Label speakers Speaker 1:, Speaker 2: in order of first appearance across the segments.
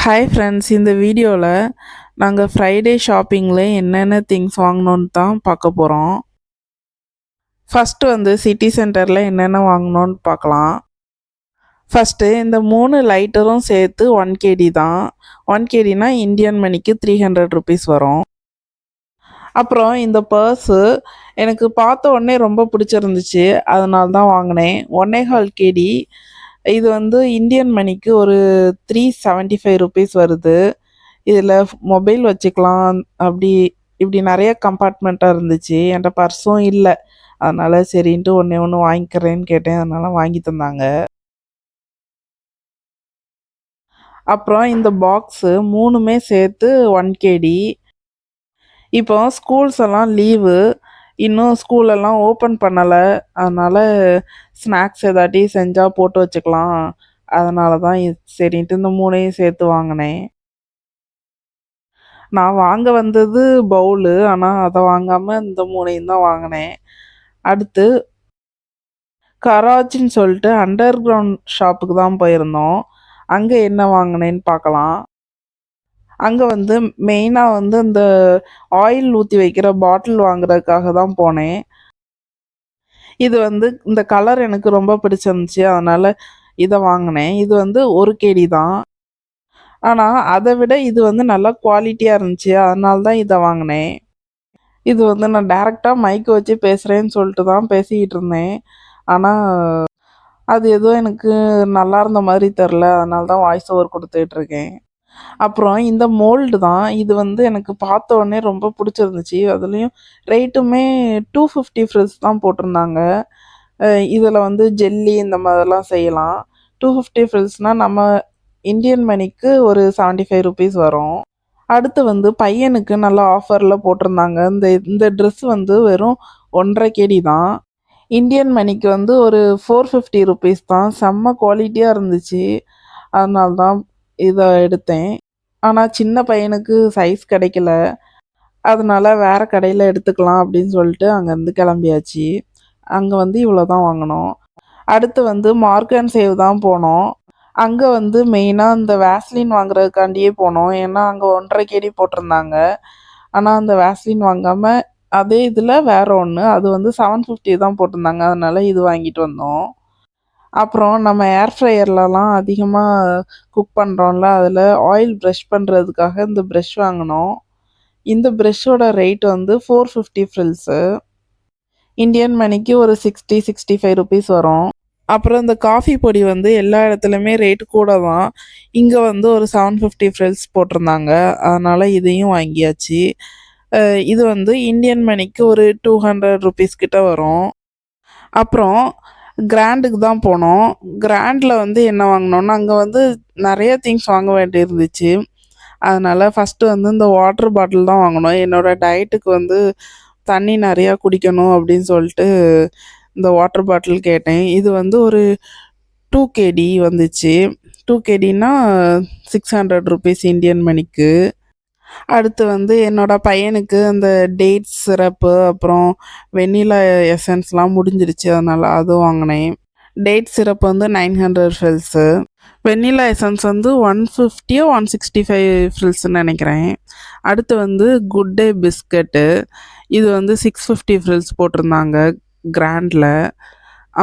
Speaker 1: Hi friends, இந்த வீடியோவில் நாங்கள் ஃப்ரைடே ஷாப்பிங்கில் என்னென்ன திங்ஸ் வாங்கினோன்னு தான் பார்க்க போகிறோம். ஃபஸ்ட்டு வந்து சிட்டி சென்டரில் என்னென்ன வாங்கினோன்னு பார்க்கலாம். ஃபஸ்ட்டு இந்த 3 லைட்டரும் சேர்த்து 1 kg தான். 1 kgனா இந்தியன் மணிக்கு 300 ருபீஸ் வரும். அப்புறம் இந்த பர்ஸு எனக்கு பார்த்த உடனே ரொம்ப பிடிச்சிருந்துச்சு, அதனால தான் வாங்கினேன். 1.25 kg. இது வந்து இந்தியன் மணிக்கு ஒரு 375 ருபீஸ் வருது. இதில் மொபைல் வச்சுக்கலாம், அப்படி இப்படி நிறைய கம்பார்ட்மெண்ட்டாக இருந்துச்சு. என்கிட்ட பர்ஸும் இல்லை, அதனால் சரின்ட்டு ஒன்று வாங்கிக்கிறேன்னு கேட்டேன், அதனால் வாங்கி தந்தாங்க. அப்புறம் இந்த பாக்ஸு 3மே சேர்த்து 1 kg. இப்போ ஸ்கூல்ஸ் எல்லாம் லீவு, இன்னும் ஸ்கூலெல்லாம் ஓப்பன் பண்ணலை, அதனால் ஸ்நாக்ஸ் ஏதாட்டி செஞ்சால் போட்டு வச்சுக்கலாம், அதனால தான் சரின்ட்டு இந்த 3ஐயும் சேர்த்து வாங்கினேன். நான் வாங்க வந்தது பவுலு, ஆனால் அதை வாங்காமல் இந்த 3ஐயும் தான் வாங்கினேன். அடுத்து கராச்சின்னு சொல்லிட்டு அண்டர் கிரவுண்ட் ஷாப்புக்கு தான் போயிருந்தோம். அங்கே என்ன வாங்கினேன்னு பார்க்கலாம். அங்கே வந்து மெயினாக வந்து இந்த ஆயில் ஊற்றி வைக்கிற பாட்டில் வாங்குறதுக்காக தான் போனேன். இது வந்து இந்த கலர் எனக்கு ரொம்ப பிடிச்சிருந்துச்சி, அதனால் இதை வாங்கினேன். இது வந்து 1 kg தான், ஆனால் அதை விட இது வந்து நல்லா குவாலிட்டியாக இருந்துச்சு, அதனால தான் இதை வாங்கினேன். இது வந்து நான் டேரெக்டாக மைக்கு வச்சு பேசுகிறேன்னு சொல்லிட்டு தான் பேசிக்கிட்டு இருந்தேன், ஆனால் அது எதுவும் எனக்கு நல்லா இருந்த மாதிரி தெரில, அதனால தான் வாய்ஸ் ஓவர் கொடுத்துட்ருக்கேன். அப்புறம் இந்த மோல்டு தான், இது வந்து எனக்கு பார்த்த உடனே ரொம்ப பிடிச்சிருந்துச்சி. அதுலேயும் ரேட்டுமே 250 ஃப்ரில்ஸ் தான் போட்டிருந்தாங்க. இதில் வந்து ஜெல்லி இந்த மாதிரிலாம் செய்யலாம். 250 ஃப்ரில்ஸ்னால் நம்ம இந்தியன் மணிக்கு ஒரு 75 ருபீஸ் வரும். அடுத்து வந்து பையனுக்கு நல்லா ஆஃபரில் போட்டிருந்தாங்க. இந்த ட்ரெஸ் வந்து வெறும் 1.5 kg தான். இந்தியன் மணிக்கு வந்து ஒரு 450 ருபீஸ் தான். செம்ம குவாலிட்டியாக இருந்துச்சு, அதனால தான் இதை எடுத்தேன். ஆனால் சின்ன பையனுக்கு சைஸ் கிடைக்கல, அதனால வேறு கடையில் எடுத்துக்கலாம் அப்படின்னு சொல்லிட்டு அங்கேருந்து கிளம்பியாச்சு. அங்கே வந்து இவ்வளோ தான் வாங்கினோம். அடுத்து வந்து மார்க் அண்ட் சேவ் தான் போனோம். அங்கே வந்து மெயினாக இந்த வேஸ்லின் வாங்குறதுக்காண்டியே போனோம், ஏன்னா அங்கே 1.5 kg போட்டிருந்தாங்க. ஆனால் அந்த வேஸ்லின் வாங்காமல் அதே இதில் வேறு ஒன்று, அது வந்து 750 தான் போட்டிருந்தாங்க, அதனால் இது வாங்கிட்டு வந்தோம். அப்புறம் நம்ம ஏர் ஃப்ரையர்லலாம் அதிகமாக குக் பண்ணுறோம்ல, அதில் ஆயில் ப்ரஷ் பண்ணுறதுக்காக இந்த ப்ரஷ் வாங்கினோம். இந்த ப்ரஷ்ஷோட ரேட் வந்து 450 ஃப்ரில்ஸு. இந்தியன் மணிக்கு ஒரு 60-65 ருபீஸ் வரும். அப்புறம் இந்த காஃபி பொடி வந்து எல்லா இடத்துலையுமே ரேட்டு கூட தான். இங்கே வந்து ஒரு 750 ஃப்ரில்ஸ் போட்டிருந்தாங்க, அதனால் இதையும் வாங்கியாச்சு. இது வந்து இந்தியன் மணிக்கு ஒரு 200 ருபீஸ் கிட்ட வரும். அப்புறம் கிராண்டுக்கு தான் போனோம். கிராண்டில் வந்து என்ன வாங்கினோன்னா, அங்கே வந்து நிறைய திங்ஸ் வாங்க வேண்டியிருந்துச்சு, அதனால் ஃபஸ்ட்டு வந்து இந்த வாட்டர் பாட்டில் தான் வாங்கினோம். என்னோடய டயட்டுக்கு வந்து தண்ணி நிறையா குடிக்கணும் அப்படின்னு சொல்லிட்டு இந்த வாட்டர் பாட்டில் கேட்டேன். இது வந்து ஒரு 2 kg வந்துச்சு. 2 kgனா 600 ருபீஸ் இந்தியன் மணிக்கு. அடுத்து வந்து என்னோடய பையனுக்கு அந்த டேட்ஸ் சிரப்பு அப்புறம் வெண்ணிலா எசன்ஸ்லாம் முடிஞ்சிருச்சு, அதனால் அதுவும் வாங்கினேன். டேட் சிரப் வந்து 900 ஃப்ரில்ஸு. வெண்ணிலா எசன்ஸ் வந்து 150 165 ஃப்ரில்ஸ்ன்னு நினைக்கிறேன். அடுத்து வந்து குட் டே பிஸ்கட்டு, இது வந்து 650 ஃப்ரில்ஸ் போட்டிருந்தாங்க கிராண்டில்.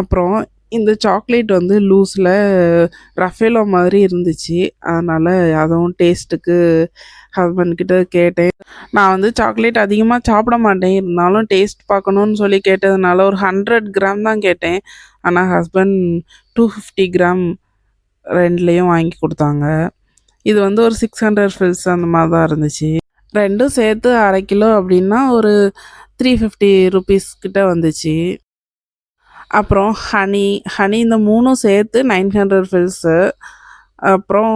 Speaker 1: அப்புறம் இந்த சாக்லேட் வந்து லூஸில் ரஃபேலோ மாதிரி இருந்துச்சு, அதனால் அதுவும் டேஸ்ட்டுக்கு ஹஸ்பண்ட்கிட்ட கேட்டேன். நான் வந்து சாக்லேட் அதிகமாக சாப்பிட மாட்டேன், இருந்தாலும் டேஸ்ட் பார்க்கணுன்னு சொல்லி கேட்டதுனால ஒரு 100 கிராம் தான் கேட்டேன், ஆனால் ஹஸ்பண்ட் 250 கிராம் ரெண்டுலேயும் வாங்கி கொடுத்தாங்க. இது வந்து ஒரு 600 ஃப்ரில்ஸ் அந்த மாதிரி தான் இருந்துச்சு. ரெண்டும் சேர்த்து 1/2 கிலோ அப்படின்னா ஒரு 350 ருபீஸ் கிட்ட வந்துச்சு. அப்புறம் ஹனி இந்த 3ம் சேர்த்து 900 ஃப்ரில்ஸு. அப்புறம்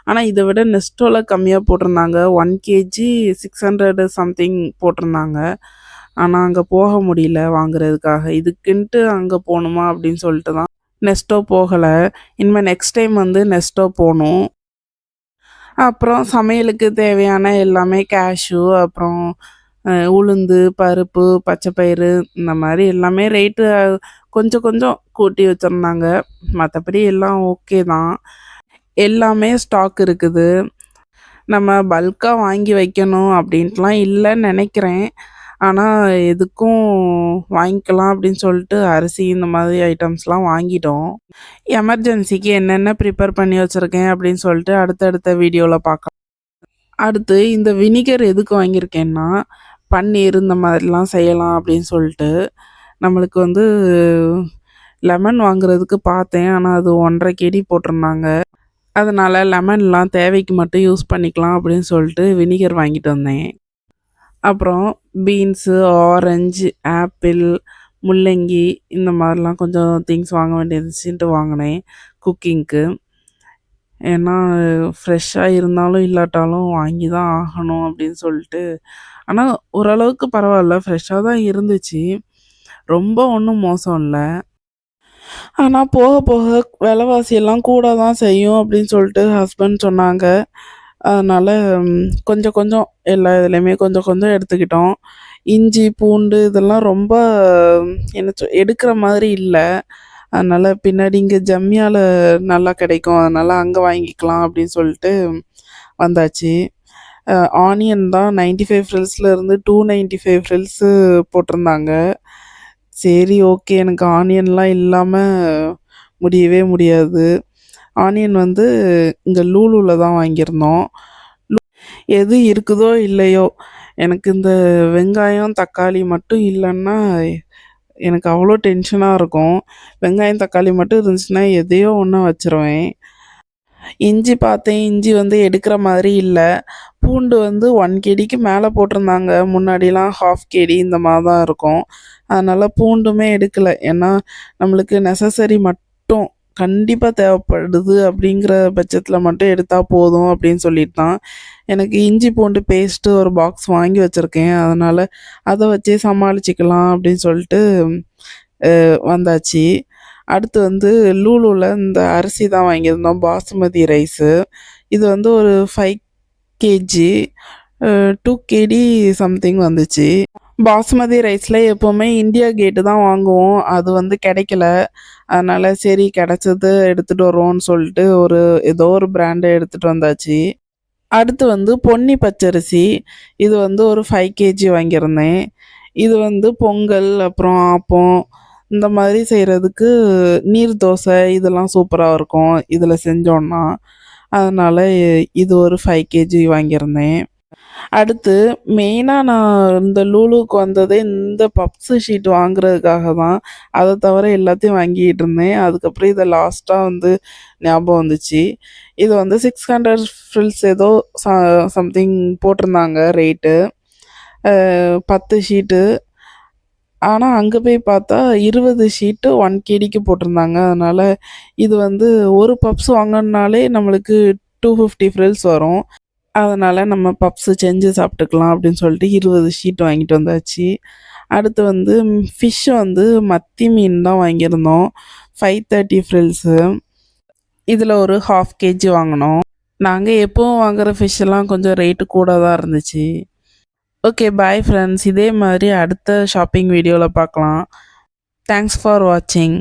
Speaker 1: ஆனால் இதை விட நெஸ்டோவில் கம்மியாக போட்டிருந்தாங்க. 1 kg 600 சம்திங் போட்டிருந்தாங்க. ஆனால் அங்கே போக முடியல வாங்குறதுக்காக. இதுக்குன்ட்டு அங்கே போகணுமா அப்படின்னு சொல்லிட்டு தான் நெஸ்டோ போகலை. இனிமேல் நெக்ஸ்ட் டைம் வந்து நெஸ்டோ போகணும். அப்புறம் சமையலுக்கு தேவையான எல்லாமே கேஷ்யூ, அப்புறம் உளுந்து, பருப்பு, பச்சைப்பயிறு இந்த மாதிரி எல்லாமே ரேட்டு கொஞ்சம் கொஞ்சம் கூட்டி வச்சுருந்தாங்க. மற்றபடி எல்லாம் ஓகே தான், எல்லாமே ஸ்டாக் இருக்குது. நம்ம பல்காக வாங்கி வைக்கணும் அப்படின்ட்டுலாம் இல்லைன்னு நினைக்கிறேன். ஆனால் எதுக்கும் வாங்கிக்கலாம் அப்படின்னு சொல்லிட்டு அரிசி இந்த மாதிரி ஐட்டம்ஸ்லாம் வாங்கிட்டோம். எமர்ஜென்சிக்கு என்னென்ன ப்ரிப்பேர் பண்ணி வச்சுருக்கேன் அப்படின்னு சொல்லிட்டு அடுத்தடுத்த வீடியோவில் பார்க்கலாம். அடுத்து இந்த வினிகர் எதுக்கு வாங்கியிருக்கேன்னா, பன்னீர் இந்த மாதிரிலாம் செய்யலாம் அப்படின்னு சொல்லிட்டு. நம்மளுக்கு வந்து லெமன் வாங்குறதுக்கு பார்த்தேன். ஆனால் அது 1.5 கேடி போட்டிருந்தாங்க. அதனால் லெமன்லாம் தேவைக்கு மட்டும் யூஸ் பண்ணிக்கலாம் அப்படின்னு சொல்லிட்டு வினிகர் வாங்கிட்டு வந்தேன். அப்புறம் பீன்ஸு, ஆரஞ்சு, ஆப்பிள், முள்ளங்கி இந்த மாதிரிலாம் கொஞ்சம் திங்ஸ் வாங்க வேண்டியிருந்துச்சுன்ட்டு வாங்கினேன் குக்கிங்க்கு. ஏன்னா ஃப்ரெஷ்ஷாக இருந்தாலும் இல்லாட்டாலும் வாங்கி தான் ஆகணும் அப்படின்னு சொல்லிட்டு. ஆனால் ஓரளவுக்கு பரவாயில்ல, ஃப்ரெஷ்ஷாக தான் இருந்துச்சு. ரொம்ப ஒன்றும் மோசம் இல்லை. ஆனால் போக போக விலைவாசியெல்லாம் கூட தான் செய்யும் அப்படின்னு சொல்லிட்டு ஹஸ்பண்ட் சொன்னாங்க. அதனால் கொஞ்சம் கொஞ்சம் எல்லா இதுலேயுமே கொஞ்சம் கொஞ்சம் எடுத்துக்கிட்டோம். இஞ்சி, பூண்டு இதெல்லாம் ரொம்ப எடுக்கிற மாதிரி இல்லை. அதனால் பின்னாடி இங்கே ஜம்மியால் நல்லா கிடைக்கும், அதனால் அங்கே வாங்கிக்கலாம் அப்படின்னு சொல்லிட்டு வந்தாச்சு. ஆனியன் தான் 95 ஃப்ரில்ஸ்லேருந்து 295 ஃப்ரில்ஸு போட்டிருந்தாங்க. சரி, ஓகே, எனக்கு ஆனியன்லாம் இல்லாமல் முடியவே முடியாது. ஆனியன் வந்து இங்கே லூலூவில் தான் வாங்கியிருந்தோம். எது இருக்குதோ இல்லையோ, எனக்கு இந்த வெங்காயம், தக்காளி மட்டும் இல்லைன்னா எனக்கு அவ்வளோ டென்ஷனாக இருக்கும். வெங்காயம், தக்காளி மட்டும் இருந்துச்சுன்னா எதையோ ஒன்று வச்சுருவேன். இஞ்சி பார்த்தேன், இஞ்சி வந்து எடுக்கிற மாதிரி இல்லை. பூண்டு வந்து 1 கேடிக்கு மேலே போட்டிருந்தாங்க. முன்னாடிலாம் 1/2 கேடி இந்த மாதிரி தான் இருக்கும். அதனால் பூண்டுமே எடுக்கலை. ஏன்னா நம்மளுக்கு நெசசரி மட்டும் கண்டிப்பாக தேவைப்படுது அப்படிங்கிற பட்சத்தில் மட்டும் எடுத்தால் போதும் அப்படின்னு சொல்லிட்டு தான். எனக்கு இஞ்சி பூண்டு பேஸ்ட்டு ஒரு பாக்ஸ் வாங்கி வச்சுருக்கேன். அதனால் அதை வச்சே சமாளிச்சுக்கலாம் அப்படின்னு சொல்லிட்டு வந்தாச்சு. அடுத்து வந்து லூலூவில் இந்த அரிசி தான் வாங்கியிருந்தோம், பாசுமதி ரைஸு. இது வந்து ஒரு 5 கேஜி 2 கேடி சம்திங் வந்துச்சு. பாசுமதி ரைஸில் எப்போவுமே இந்தியா கேட்டு தான் வாங்குவோம். அது வந்து கிடைக்கல. அதனால் சரி, கிடச்சது எடுத்துகிட்டு வருவோம்னு சொல்லிட்டு ஏதோ ஒரு பிராண்டை எடுத்துகிட்டு வந்தாச்சு. அடுத்து வந்து பொன்னி பச்சரிசி. இது வந்து ஒரு 5 கேஜி வாங்கியிருந்தேன். இது வந்து பொங்கல், அப்புறம் ஆப்பம் இந்த மாதிரி செய்கிறதுக்கு நீர் தோசை இதெல்லாம் சூப்பராக இருக்கும் இதில் செஞ்சோன்னா. அதனால் இது ஒரு 5 கேஜி வாங்கியிருந்தேன். அடுத்து மெயினாக நான் இந்த லூலூக்கு வந்ததே இந்த பப்ஸு ஷீட் வாங்குறதுக்காக தான். அதை தவிர எல்லாத்தையும் வாங்கிட்டு இருந்தேன். அதுக்கப்புறம் இதை லாஸ்ட்டாக வந்து ஞாபகம் வந்துச்சு. இது வந்து 600 ஃப்ரில்ஸ் ஏதோ சம்திங் போட்டிருந்தாங்க ரேட்டு, 10 ஷீட்டு. ஆனால் அங்கே போய் பார்த்தா 20 ஷீட்டு 1 கேடிக்கு போட்டிருந்தாங்க. அதனால் இது வந்து ஒரு பப்ஸ் வாங்கினாலே நம்மளுக்கு 250 ஃப்ரில்ஸ் வரும். அதனால் நம்ம பப்ஸு செஞ்சு சாப்பிட்டுக்கலாம் அப்படின்னு சொல்லிட்டு 20 ஷீட் வாங்கிட்டு வந்தாச்சு. அடுத்து வந்து ஃபிஷ்ஷு வந்து மத்தி மீன் தான் வாங்கியிருந்தோம், 530 ஃப்ரில்ஸு. இதில் ஒரு 1/2 கேஜி வாங்கினோம். நாங்கள் எப்போவும் வாங்குகிற ஃபிஷ்ஷெல்லாம் கொஞ்சம் ரேட்டு கூட தான் இருந்துச்சு. Okay, bye friends. இதே மாதிரி அடுத்த ஷாப்பிங் வீடியோவில் பார்க்கலாம். தேங்க்ஸ் ஃபார் வாட்சிங்.